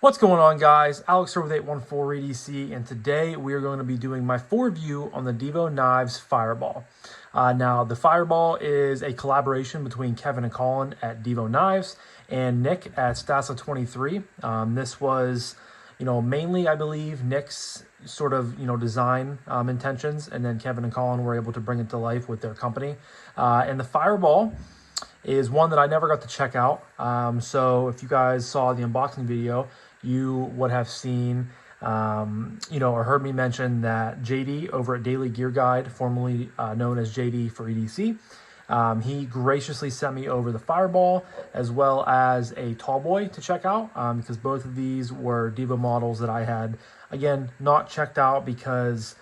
What's going on, guys? Alex here with 814 EDC, and today we are going to be doing my full review on the Divo Knives Fireball. Now, the Fireball is a collaboration between Kevin and Colin at Divo Knives and Nick at Stassa23. This was, mainly, I believe, Nick's sort of, design intentions, and then Kevin and Colin were able to bring it to life with their company. And the Fireball is one that I never got to check out. So if you guys saw the unboxing video, you would have seen, or heard me mention that JD over at Daily Gear Guide, formerly known as JD for EDC, he graciously sent me over the Fireball as well as a Tallboy to check out, because both of these were Divo models that I had, again, not checked out because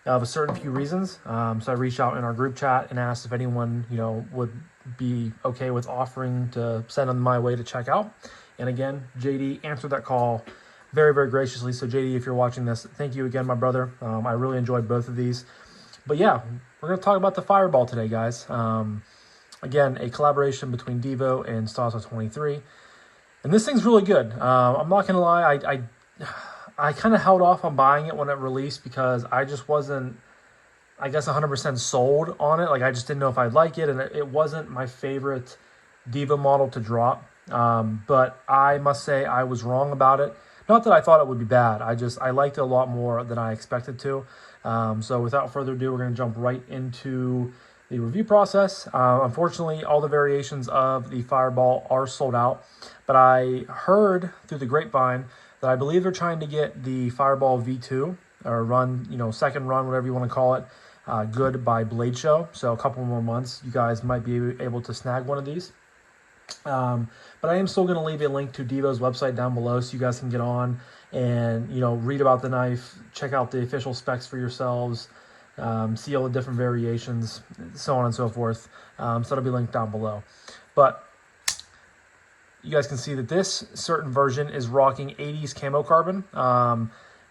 of a certain few reasons. So I reached out in our group chat and asked if anyone, would be okay with offering to send them my way to check out. And again, JD answered that call very, very graciously. So JD, if you're watching this, thank you again, my brother. I really enjoyed both of these. But yeah, we're going to talk about the Fireball today, guys. Again, a collaboration between Divo and Stassa23. And this thing's really good. I'm not going to lie, I kind of held off on buying it when it released because I just wasn't, I guess, 100% sold on it. Like, I just didn't know if I'd like it, and it wasn't my favorite Divo model to drop. But I must say I was wrong about it. Not that I thought it would be bad. I liked it a lot more than I expected to. So without further ado, we're going to jump right into the review process. Unfortunately, all the variations of the Fireball are sold out, but I heard through the grapevine that I believe they're trying to get the Fireball V2 or run, second run, whatever you want to call it, good by Blade Show. So a couple more months, you guys might be able to snag one of these. But I am still going to leave a link to Divo's website down below so you guys can get on and, read about the knife, check out the official specs for yourselves, see all the different variations, so on and so forth. So it'll be linked down below. But you guys can see that this certain version is rocking 80s camo carbon.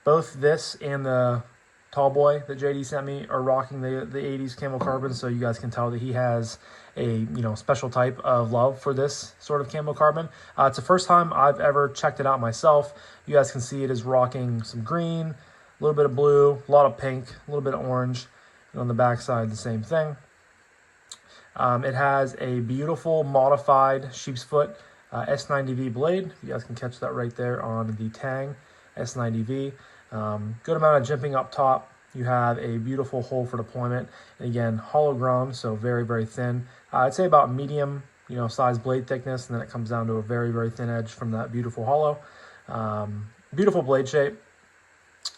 Both this and the Tallboy that JD sent me are rocking the 80s camo carbon, so you guys can tell that he has a special type of love for this sort of camo carbon. It's the first time I've ever checked it out myself. You guys can see it is rocking some green, a little bit of blue, a lot of pink, a little bit of orange, and on the back side the same thing. It has a beautiful modified sheep's foot S90V blade. You guys can catch that right there on the Tang S90V. Good amount of jimping up top. You have a beautiful hole for deployment. And again, hollow ground, so very, very thin. I'd say about medium, size blade thickness, and then it comes down to a very, very thin edge from that beautiful hollow. Beautiful blade shape.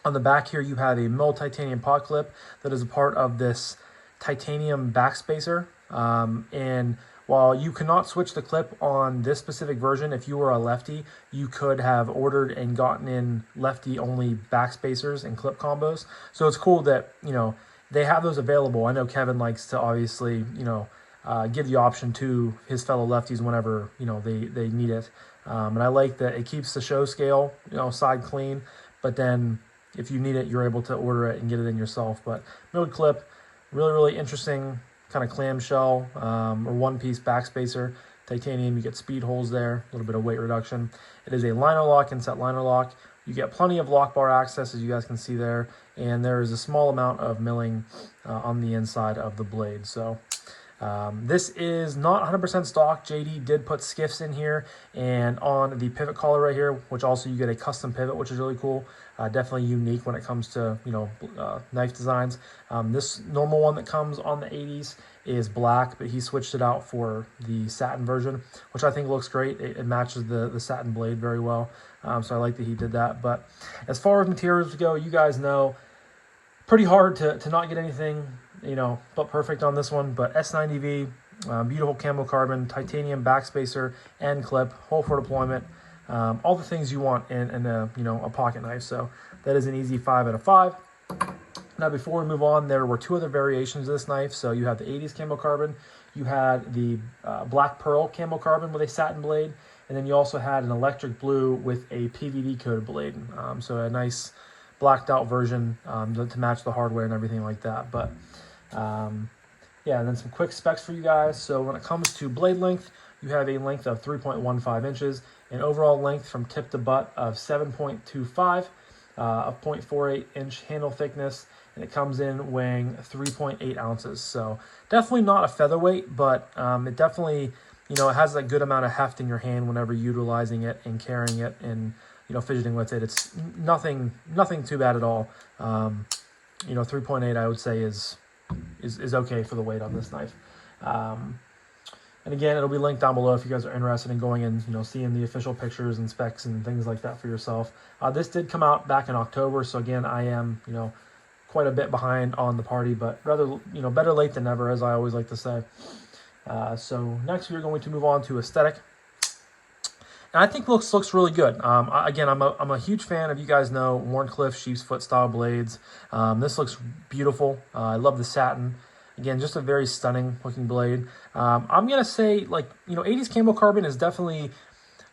On the back here, you have a milled titanium pot clip that is a part of this titanium backspacer. And while you cannot switch the clip on this specific version, if you were a lefty, you could have ordered and gotten in lefty-only backspacers and clip combos. So it's cool that, they have those available. I know Kevin likes to obviously, give the option to his fellow lefties whenever, they need it. And I like that it keeps the show scale, side clean, but then if you need it, you're able to order it and get it in yourself. But milled clip, really, really interesting kind of clamshell or one-piece backspacer. Titanium, you get speed holes there, a little bit of weight reduction. It is a liner lock, inset liner lock. You get plenty of lock bar access, as you guys can see there, and there is a small amount of milling on the inside of the blade. So this is not 100% stock. JD did put skiffs in here, and on the pivot collar right here, which also you get a custom pivot, which is really cool. Definitely unique when it comes to knife designs. This normal one that comes on the 80s is black, but he switched it out for the satin version, which I think looks great. It matches the satin blade very well, so I like that he did that. But as far as materials go, you guys know, pretty hard to not get anything but perfect on this one. But S90V, beautiful camo carbon, titanium backspacer and clip, hole for deployment. All the things you want in a pocket knife. So that is an easy 5 out of 5. Now, before we move on, there were two other variations of this knife. So you have the 80s camo carbon, you had the black pearl camo carbon with a satin blade, and then you also had an electric blue with a PVD coated blade. So a nice blacked out version to match the hardware and everything like that. But yeah, and then some quick specs for you guys. So when it comes to blade length, you have a length of 3.15 inches, an overall length from tip to butt of 7.25, a 0.48 inch handle thickness, and it comes in weighing 3.8 ounces. So definitely not a featherweight, but it definitely, you know, it has a good amount of heft in your hand whenever utilizing it and carrying it and, you know, fidgeting with it. It's nothing too bad at all. You know, 3.8 I would say is okay for the weight on this knife. And again, it'll be linked down below if you guys are interested in going and, you know, seeing the official pictures and specs and things like that for yourself. This did come out back in October, so again, I am, you know, quite a bit behind on the party, but rather, you know, better late than never, as I always like to say. So next we're going to move on to aesthetic. And I think looks really good. Again, I'm a huge fan of, you guys know, Wharncliffe sheep's foot style blades. This looks beautiful. I love the satin. Again, just a very stunning looking blade. I'm gonna say, like, you know, 80s camo carbon is definitely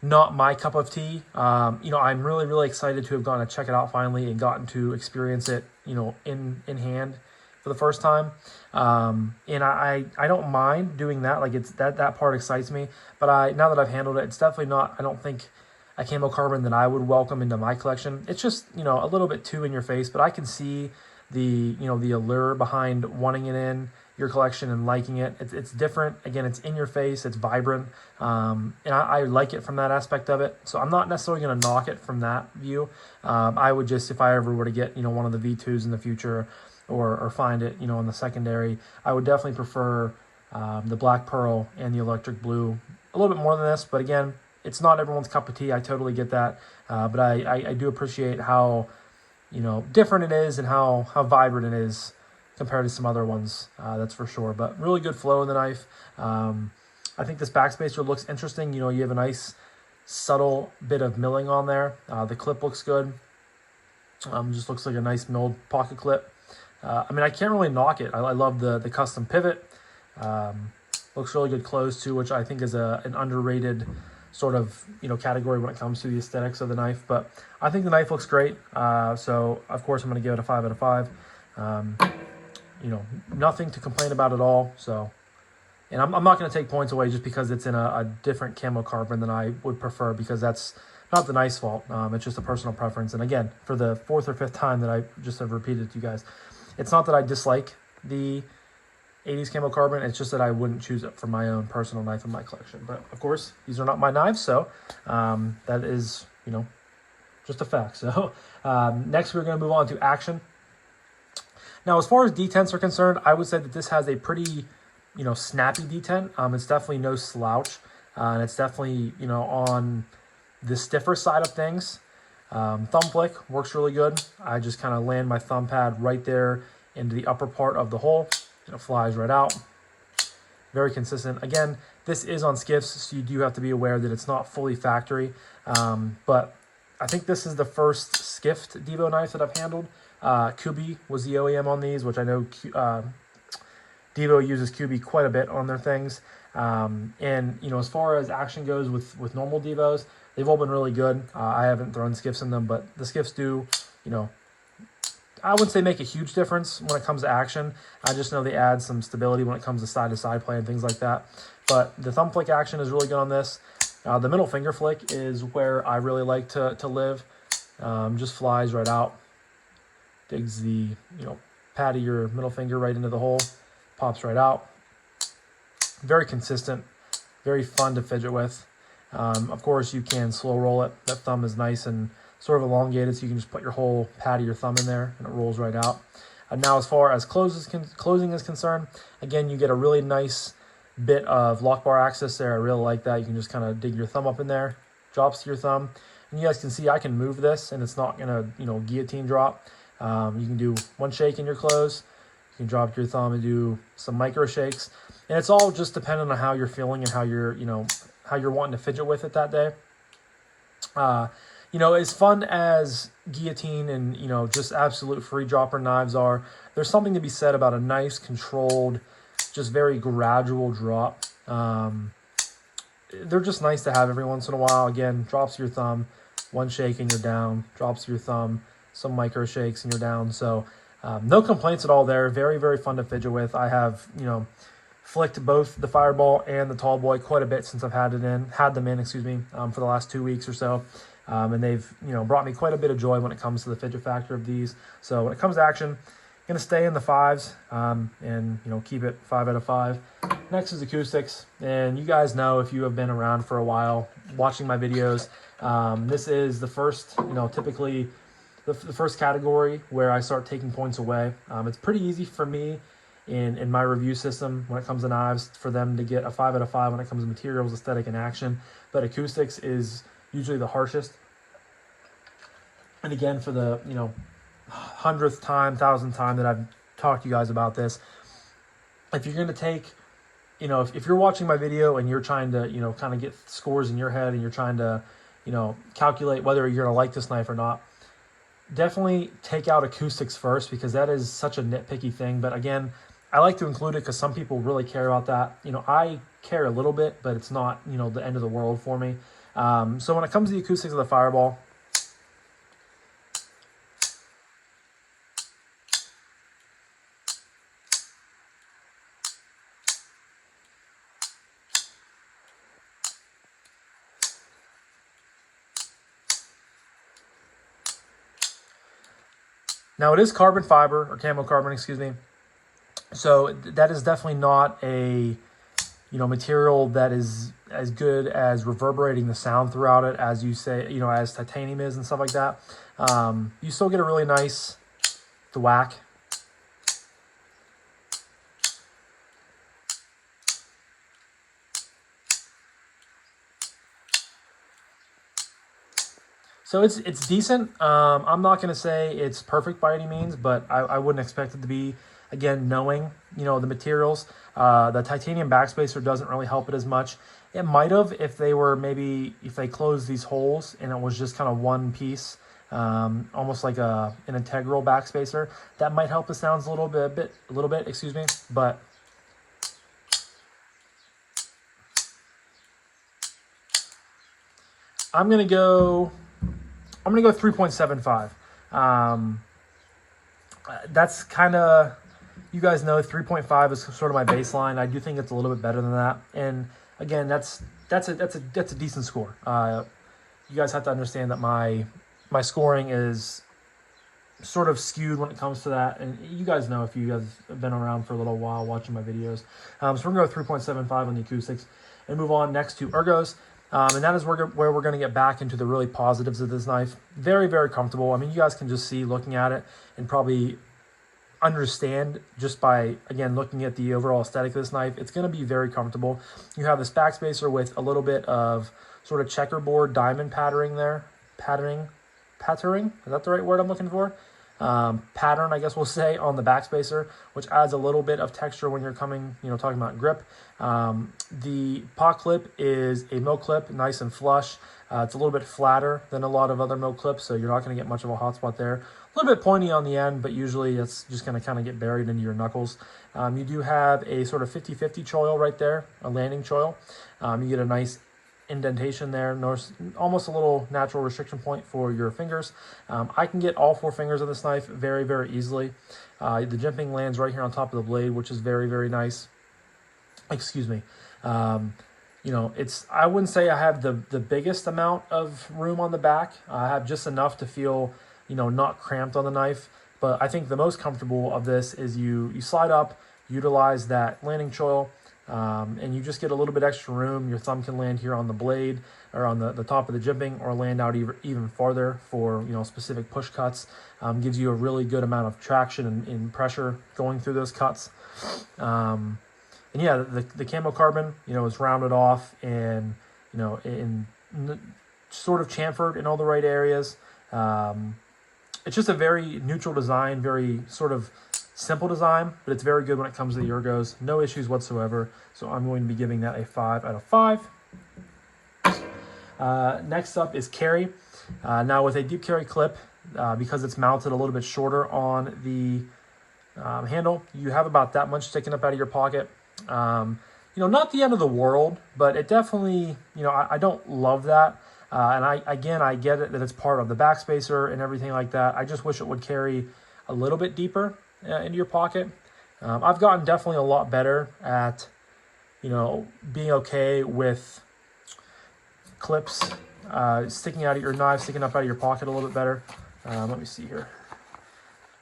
not my cup of tea. You know, I'm really excited to have gone to check it out finally and gotten to experience it, you know, in hand for the first time. And I don't mind doing that. Like, it's that part excites me. But now that I've handled it, it's definitely not, I don't think, a camo carbon that I would welcome into my collection. It's just, you know, a little bit too in your face, but I can see the, you know, the allure behind wanting it in your collection and liking it. It's different. Again, it's in your face, it's vibrant, and I like it from that aspect of it. So I'm not necessarily going to knock it from that view. I would just, if I ever were to get, you know, one of the V2s in the future, or find it, you know, in the secondary, I would definitely prefer the black pearl and the electric blue a little bit more than this. But again, it's not everyone's cup of tea. I totally get that, but I do appreciate how, you know, different it is and how vibrant it is compared to some other ones, that's for sure. But really good flow in the knife. I think this backspacer looks interesting. You know, you have a nice subtle bit of milling on there. The clip looks good. Just looks like a nice milled pocket clip. I mean, I can't really knock it. I love the custom pivot. Looks really good close too, which I think is an underrated sort of, you know, category when it comes to the aesthetics of the knife. But I think the knife looks great. So of course I'm going to give it a 5 out of 5. You know, nothing to complain about at all. So, and I'm not going to take points away just because it's in a different camo carbon than I would prefer, because that's not the knife's fault. It's just a personal preference. And again, for the 4th or 5th time that I just have repeated to you guys, it's not that I dislike the 80s camo carbon, it's just that I wouldn't choose it for my own personal knife in my collection. But of course, these are not my knives, so that is, you know, just a fact. So next we're going to move on to action. Now, as far as detents are concerned, I would say that this has a pretty, you know, snappy detent. It's definitely no slouch, and it's definitely, you know, on the stiffer side of things. Thumb flick works really good. I just kind of land my thumb pad right there into the upper part of the hole, and it flies right out. Very consistent. Again, this is on skiffs, so you do have to be aware that it's not fully factory. But I think this is the first skiffed Divo knife that I've handled. Kubi was the OEM on these, which I know Divo uses Kubi quite a bit on their things. And, you know, as far as action goes with normal Divos, they've all been really good. I haven't thrown skiffs in them, but the skiffs do, you know, I wouldn't say make a huge difference when it comes to action. I just know they add some stability when it comes to side-to-side play and things like that. But the thumb flick action is really good on this. The middle finger flick is where I really like to live. Just flies right out. Digs the, you know, pad of your middle finger right into the hole. Pops right out. Very consistent. Very fun to fidget with. Of course, you can slow roll it. That thumb is nice and sort of elongated, so you can just put your whole pad of your thumb in there and it rolls right out. Now, as far as closing is concerned, again, you get a really nice bit of lock bar access there. I really like that. You can just kind of dig your thumb up in there, drops to your thumb. And you guys can see I can move this and it's not going to, you know, guillotine drop. You can do one shake in your close. You can drop your thumb and do some micro shakes. And it's all just dependent on how you're feeling and how you're, you know, how you're wanting to fidget with it that day. You know, as fun as guillotine and, you know, just absolute free dropper knives are, there's something to be said about a nice, controlled, just very gradual drop. They're just nice to have every once in a while. Again, drops your thumb, one shake and you're down. Drops your thumb, some micro shakes and you're down. So no complaints at all there. Very, very fun to fidget with. I have, you know, flicked both the Fireball and the Tall Boy quite a bit since I've had them in, excuse me, for the last 2 weeks or so. And they've, brought me quite a bit of joy when it comes to the fidget factor of these. So when it comes to action, I'm going to stay in the 5s and, keep it 5 out of 5. Next is acoustics. And you guys know, if you have been around for a while watching my videos, this is the first, typically the first category where I start taking points away. It's pretty easy for me in my review system when it comes to knives for them to get a 5 out of 5 when it comes to materials, aesthetic, and action. But acoustics is usually the harshest. And again, for the 100th time, 1,000th time that I've talked to you guys about this, if you're going to take, if you're watching my video and you're trying to, kind of get scores in your head and you're trying to, calculate whether you're going to like this knife or not, definitely take out acoustics first, because that is such a nitpicky thing. But again, I like to include it because some people really care about that. I care a little bit, but it's not, the end of the world for me. So when it comes to the acoustics of the Fireball, now it is carbon fiber, or camo carbon, excuse me. So that is definitely not a, material that is as good as reverberating the sound throughout it as you say, as titanium is and stuff like that. You still get a really nice thwack. So it's decent. I'm not going to say it's perfect by any means, but I wouldn't expect it to be, again, knowing, the materials. The titanium backspacer doesn't really help it as much. It might have if they closed these holes and it was just kind of one piece, almost like an integral backspacer. That might help the sounds a little bit, excuse me, but I'm going to go 3.75. That's kind of, you guys know 3.5 is sort of my baseline. I do think it's a little bit better than that. And again, that's a decent score. You guys have to understand that my scoring is sort of skewed when it comes to that. And you guys know, if you guys have been around for a little while watching my videos. So we're going to go 3.75 on the acoustics and move on next to ergos. And that is where we're going to get back into the really positives of this knife. Very, very comfortable. I mean, you guys can just see, looking at it, and probably understand just by, again, looking at the overall aesthetic of this knife. It's going to be very comfortable. You have this backspacer with a little bit of sort of checkerboard diamond patterning there. Patterning? Is that the right word I'm looking for? Pattern, I guess we'll say, on the backspacer, which adds a little bit of texture when you're talking about grip. The pot clip is a milk clip, nice and flush. It's a little bit flatter than a lot of other milk clips, so you're not going to get much of a hot spot there. A little bit pointy on the end, but usually it's just going to kind of get buried into your knuckles. You do have a sort of 50-50 choil right there, a landing choil. You get a nice indentation there, almost a little natural restriction point for your fingers. I can get all 4 fingers of this knife very, very easily. The jimping lands right here on top of the blade, which is very, very nice. Excuse me. I wouldn't say I have the biggest amount of room on the back. I have just enough to feel, not cramped on the knife. But I think the most comfortable of this is you slide up, utilize that landing choil, and you just get a little bit extra room. Your thumb can land here on the blade or on the top of the jimping, or land out even farther for specific push cuts. Gives you a really good amount of traction and pressure going through those cuts. And yeah, the camo carbon, is rounded off and, in sort of chamfered in all the right areas. It's just a very neutral design, very sort of simple design, but it's very good when it comes to the ergos. No issues whatsoever. So I'm going to be giving that a 5 out of 5. Next up is carry. Now with a deep carry clip, because it's mounted a little bit shorter on the handle, you have about that much sticking up out of your pocket. Not the end of the world, but it definitely, I don't love that. And I get it that it's part of the backspacer and everything like that. I just wish it would carry a little bit deeper into your pocket. I've gotten definitely a lot better at you know, being okay with clips sticking out of your knife, sticking up out of your pocket a little bit better. Let me see here.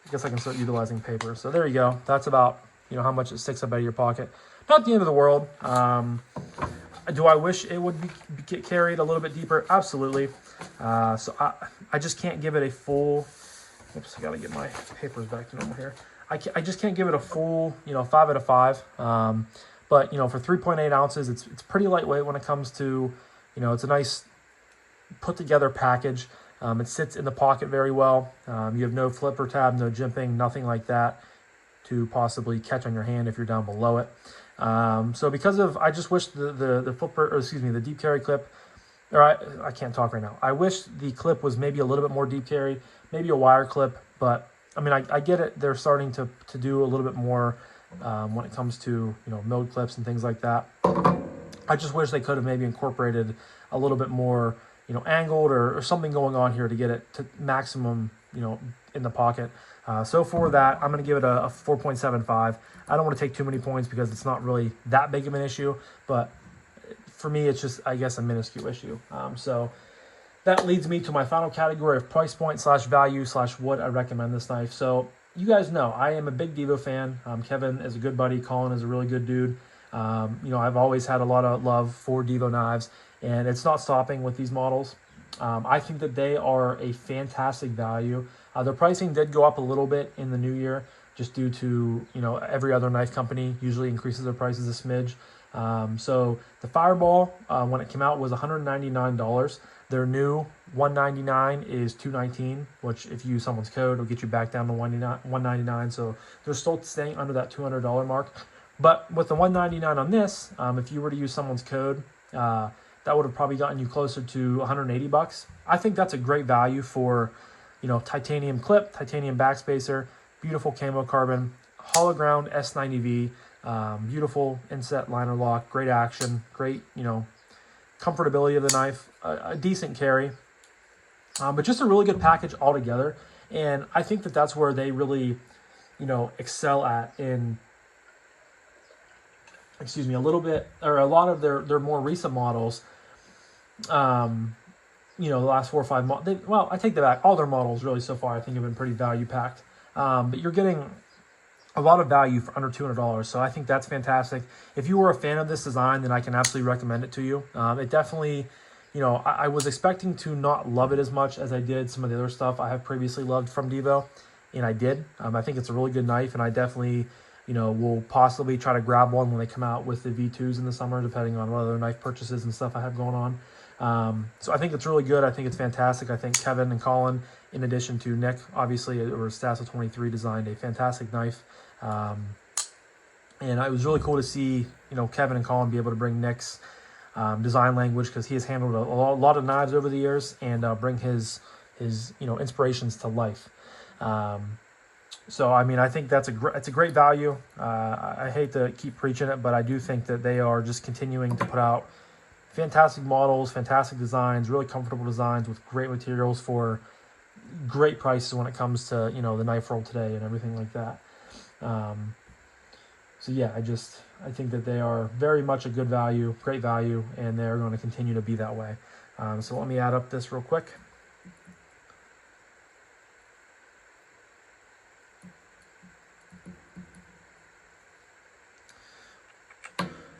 I guess I can start utilizing paper. So there you go. That's about, you know, how much it sticks up out of your pocket. Not the end of the world. Do I wish it would get carried a little bit deeper? Absolutely. So I just can't give it a full, oops, I got to get my papers back to normal here. I just can't give it a full, you know, 5 out of 5. But, you know, for 3.8 ounces, it's pretty lightweight when it comes to, you know, it's a nice put together package. It sits in the pocket very well. You have no flipper tab, no jimping, nothing like that to possibly catch on your hand if you're down below it. So because of, I just wish the flipper, or excuse me, the deep carry clip, or I can't talk right now. I wish the clip was maybe a little bit more deep carry, maybe a wire clip, but I mean, I get it. They're starting to do a little bit more when it comes to, you know, milled clips and things like that. I just wish they could have maybe incorporated a little bit more, you know, angled or something going on here to get it to maximum, you know, in the pocket. So for that, I'm going to give it a 4.75. I don't want to take too many points because it's not really that big of an issue, but for me, it's just, I guess, a minuscule issue. So that leads me to my final category of price point / value / would I recommend this knife. So you guys know I am a big Divo fan. Kevin is a good buddy. Colin is a really good dude. You know, I've always had a lot of love for Divo knives, and it's not stopping with these models. I think that they are a fantastic value. Their pricing did go up a little bit in the new year just due to, you know, every other knife company usually increases their prices a smidge. So the Fireball, when it came out, was $199. Their new $199 is $219, which if you use someone's code, will get you back down to $199. So they're still staying under that $200 mark. But with the $199 on this, if you were to use someone's code, that would have probably gotten you closer to $180. I think that's a great value for, you know, titanium clip, titanium backspacer, beautiful camo carbon, hollow ground S90V, beautiful inset liner lock, great action, great, you know, comfortability of the knife, a decent carry, but just a really good package altogether. And I think that that's where they really, you know, excel at in, excuse me, a little bit, or a lot of their more recent models. You know, the last 4 or 5 models, well, I take that back. All their models really so far I think have been pretty value packed. But you're getting a lot of value for under $200. So I think that's fantastic. If you were a fan of this design, then I can absolutely recommend it to you. It definitely, you know, I was expecting to not love it as much as I did some of the other stuff I have previously loved from Divo, and I did. I think it's a really good knife, and I definitely, you know, will possibly try to grab one when they come out with the V2s in the summer, depending on what other knife purchases and stuff I have going on. So I think it's really good. I think it's fantastic. I think Kevin and Colin, in addition to Nick, obviously, or Stassa23, designed a fantastic knife. And it was really cool to see, you know, Kevin and Colin be able to bring Nick's design language, because he has handled a lot of knives over the years, and bring his you know, inspirations to life. So I mean, I think it's a great value. I hate to keep preaching it, but I do think that they are just continuing to put out fantastic models, fantastic designs, really comfortable designs with great materials for great prices when it comes to, you know, the knife world today and everything like that. So yeah, I think that they are very much a good value, great value, and they're going to continue to be that way. So let me add up this real quick.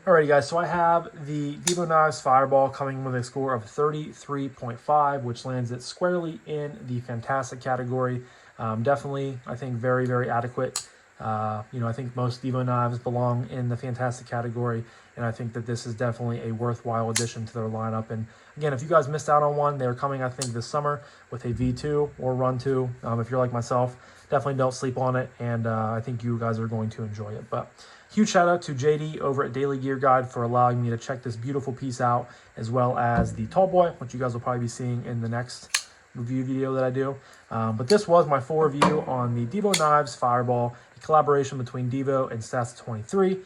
Alrighty guys, so I have the Divo Knives Fireball coming with a score of 33.5, which lands it squarely in the fantastic category. Definitely, I think very, very adequate. You know, I think most Divo knives belong in the fantastic category, and I think that this is definitely a worthwhile addition to their lineup. And again, if you guys missed out on one, they're coming, I think, this summer with a V2 or Run 2. If you're like myself, definitely don't sleep on it, and I think you guys are going to enjoy it. But huge shout out to JD over at Daily Gear Guide for allowing me to check this beautiful piece out, as well as the Tall Boy, which you guys will probably be seeing in the next review video that I do. But this was my full review on the Divo Knives Fireball, a collaboration between Divo and Stassa23.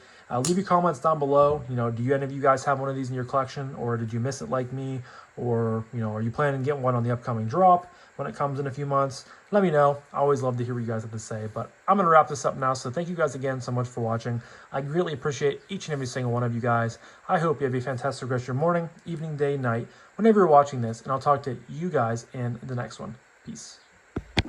Leave your comments down below. You know, do any of you guys have one of these in your collection, or did you miss it like me, or, you know, are you planning to get one on the upcoming drop when it comes in a few months? Let me know. I always love to hear what you guys have to say. But I'm going to wrap this up now. So thank you guys again so much for watching. I greatly appreciate each and every single one of you guys. I hope you have a fantastic rest of your morning, evening, day, night, whenever you're watching this. And I'll talk to you guys in the next one. Peace.